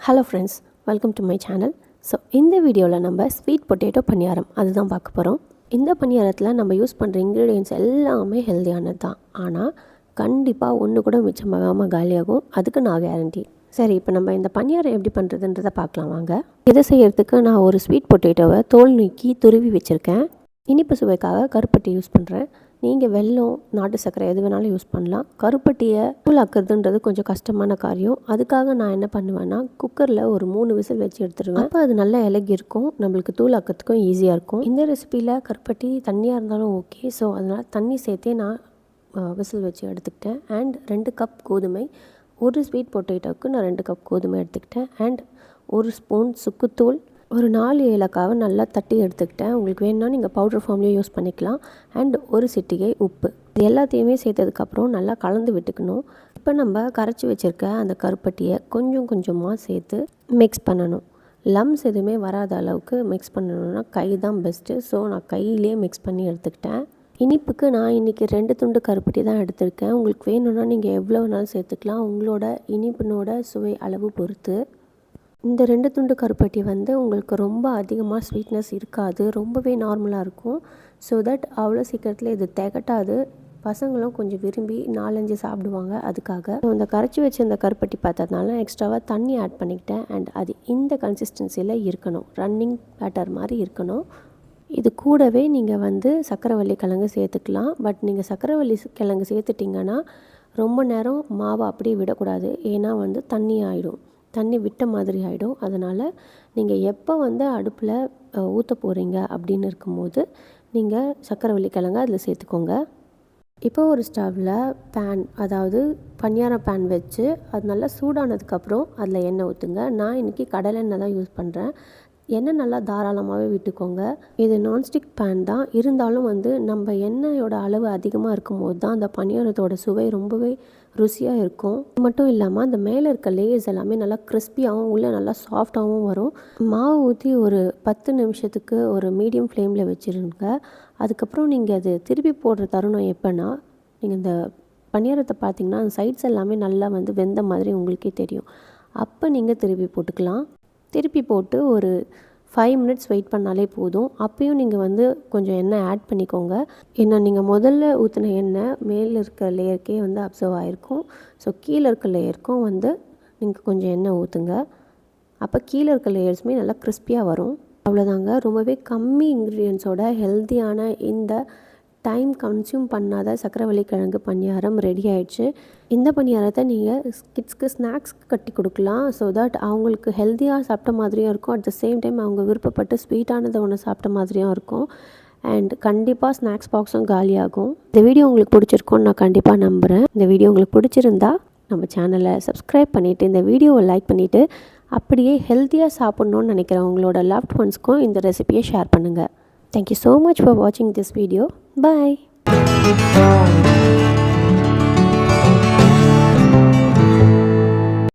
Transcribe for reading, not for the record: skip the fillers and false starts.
Hello friends, welcome to my channel. So இந்த வீடியோவில் நம்ம ஸ்வீட் பொட்டேட்டோ பணியாரம் அதுதான் பார்க்க போகிறோம். இந்த பணியாரத்தில் நம்ம யூஸ் பண்ணுற இன்க்ரீடியன்ட்ஸ் எல்லாமே ஹெல்த்தியானது தான். ஆனால் கண்டிப்பாக ஒன்று கூட மிச்சமாகாமல் காலியாகும். அதுக்கு நான் கேரண்டி. சரி, இப்போ நம்ம இந்த பணியாரம் எப்படி பண்ணுறதுன்றதை பார்க்கலாம் வாங்க. இதை செய்கிறதுக்கு நான் ஒரு ஸ்வீட் பொட்டேட்டோவை தோல் நீக்கி துருவி வச்சுருக்கேன். இனிப்பு சுவைக்காக கருப்பட்டி யூஸ் பண்ணுறேன். நீங்கள் வெல்லம், நாட்டு சர்க்கரை எது வேணாலும் யூஸ் பண்ணலாம். கருப்பட்டியை தூளாக்குறதுன்றது கொஞ்சம் கஷ்டமான காரியம். அதுக்காக நான் என்ன பண்ணுவேன்னா, குக்கரில் ஒரு 3 விசில் வச்சு எடுத்துருவேன். அப்போ அது நல்லா இலகி இருக்கும், நம்மளுக்கு தூளாக்கிறதுக்கும் ஈஸியாக இருக்கும். இந்த ரெசிப்பியில் கருப்பட்டி தண்ணியாக இருந்தாலும் ஓகே. ஸோ அதனால் தண்ணி சேர்த்தே நான் விசில் வச்சு எடுத்துக்கிட்டேன். அண்ட் 2 கப் கோதுமை, ஒரு ஸ்வீட் பொட்டேட்டோவுக்கு நான் 2 கப் கோதுமை எடுத்துக்கிட்டேன். அண்ட் 1 ஸ்பூன் சுக்குத்தூள், ஒரு 4 ஏலக்காவை நல்லா தட்டி எடுத்துக்கிட்டேன். உங்களுக்கு வேணும்னா நீங்கள் பவுடர் ஃபார்ம்லேயும் யூஸ் பண்ணிக்கலாம். அண்ட் ஒரு சிட்டிகை உப்பு. இது எல்லாத்தையுமே சேர்த்ததுக்கப்புறம் நல்லா கலந்து விட்டுக்கணும். இப்போ நம்ம கரைச்சி வச்சுருக்க அந்த கருப்பட்டியை கொஞ்சம் கொஞ்சமாக சேர்த்து மிக்ஸ் பண்ணணும். லம்ஸ் எதுவுமே வராத அளவுக்கு மிக்ஸ் பண்ணணுன்னா கை தான் பெஸ்ட்டு. ஸோ நான் கையிலே மிக்ஸ் பண்ணி எடுத்துக்கிட்டேன். இனிப்புக்கு நான் இன்றைக்கி 2 துண்டு கருப்பட்டி தான் எடுத்திருக்கேன். உங்களுக்கு வேணும்னா நீங்கள் எவ்வளோ வேணாலும் சேர்த்துக்கலாம், உங்களோட இனிப்பினோட சுவை அளவு பொறுத்து. இந்த 2 துண்டு கருப்பட்டி உங்களுக்கு ரொம்ப அதிகமாக ஸ்வீட்னஸ் இருக்காது, ரொம்பவே நார்மலாக இருக்கும். ஸோ தட் அவ்வளோ சீக்கிரத்தில் இது திகட்டாது. பசங்களும் கொஞ்சம் விரும்பி 4-5 சாப்பிடுவாங்க. அதுக்காக இந்த கரைச்சி வச்ச இந்த கருப்பட்டி பார்த்ததுனால எக்ஸ்ட்ராவாக தண்ணி ஆட் பண்ணிக்கிட்டேன். அண்ட் அது இந்த கன்சிஸ்டன்சியில் இருக்கணும், ரன்னிங் பேட்டர் மாதிரி இருக்கணும். இது கூடவே நீங்கள் சக்கரவள்ளி கிழங்கு சேர்த்துக்கலாம். பட் நீங்கள் சக்கரவள்ளி கிழங்கு சேர்த்துட்டிங்கன்னா ரொம்ப நேரம் மாவை அப்படியே விடக்கூடாது. ஏன்னா தண்ணி ஆகிடும், தண்ணி விட்ட மாதிரி ஆகிடும். அதனால் நீங்கள் எப்போ அடுப்பில் ஊற்ற போகிறீங்க அப்படின்னு இருக்கும்போது நீங்கள் சக்கரவள்ளி கிழங்கு அதில் சேர்த்துக்கோங்க. இப்போ ஒரு ஸ்டவ்வில் பேன், அதாவது பணியாரம் பேன் வச்சு அது நல்லா சூடானதுக்கப்புறம் அதில் எண்ணெய் ஊற்றுங்க. நான் இன்றைக்கி கடலெண்ணெய் தான் யூஸ் பண்ணுறேன். எண்ணெய் நல்லா தாராளமாகவே விட்டுக்கோங்க. இது நான்ஸ்டிக் பேன் தான், இருந்தாலும் நம்ம எண்ணெயோட அளவு அதிகமாக இருக்கும்போது தான் அந்த பணியாரத்தோட சுவை ரொம்பவே ருசியாக இருக்கும். இது மட்டும் இல்லாமல் அந்த மேலே இருக்க லேயர்ஸ் எல்லாமே நல்லா கிறிஸ்பியாகவும் உள்ளே நல்லா சாஃப்டாகவும் வரும். மாவு ஊற்றி ஒரு 10 நிமிஷத்துக்கு ஒரு மீடியம் ஃப்ளேமில் வச்சுருங்க. அதுக்கப்புறம் நீங்கள் அது திருப்பி போடுற தருணம் எப்போன்னா, நீங்கள் இந்த பணியாரத்தை பார்த்தீங்கன்னா அந்த சைட்ஸ் எல்லாமே நல்லா வெந்த மாதிரி உங்களுக்கே தெரியும். அப்போ நீங்கள் திருப்பி போட்டுக்கலாம். திருப்பி போட்டு ஒரு 5 மினிட்ஸ் வெயிட் பண்ணாலே போதும். அப்பயும் நீங்கள் கொஞ்சம் எண்ணெய் ஆட் பண்ணிக்கோங்க. ஏன்னா நீங்கள் முதல்ல ஊற்றின எண்ணெய் மேலே இருக்கிற லேயருக்கே அப்சர்வ் ஆகிருக்கும். ஸோ கீழே இருக்க லேயருக்கும் நீங்கள் கொஞ்சம் எண்ணெய் ஊற்றுங்க. அப்போ கீழே இருக்க லேயர்ஸுமே நல்லா கிறிஸ்பியாக வரும். அவ்வளோதாங்க, ரொம்பவே கம்மி இன்க்ரீடியன்ஸோட ஹெல்த்தியான இந்த டைம் கன்சியூம் பண்ணாத சக்கரவள்ளி கிழங்கு பணியாரம் ரெடி ஆகிடுச்சு. இந்த பணியாரத்தை நீங்கள் கிட்ஸ்க்கு ஸ்நாக்ஸ்க்கு கட்டி கொடுக்கலாம். ஸோ தட் அவங்களுக்கு ஹெல்த்தியாக சாப்பிட்ட மாதிரியும் இருக்கும், அட் த சேம் டைம் அவங்க விருப்பப்பட்டு ஸ்வீட்டானதை ஒன்று சாப்பிட்ட மாதிரியும் இருக்கும். அண்ட் கண்டிப்பாக ஸ்நாக்ஸ் பாக்ஸும் காலியாகும். இந்த வீடியோ உங்களுக்கு பிடிச்சிருக்கும்னு நான் கண்டிப்பாக நம்புகிறேன். இந்த வீடியோ உங்களுக்கு பிடிச்சிருந்தா நம்ம சேனலை சப்ஸ்கிரைப் பண்ணிவிட்டு இந்த வீடியோவை லைக் பண்ணிவிட்டு அப்படியே ஹெல்த்தியாக சாப்பிட்ணுன்னு நினைக்கிற உங்களோட லவ்ட் ஒன்ஸ்க்கும் இந்த ரெசிபியை ஷேர் பண்ணுங்கள். Thank you so much for watching this video. Bye.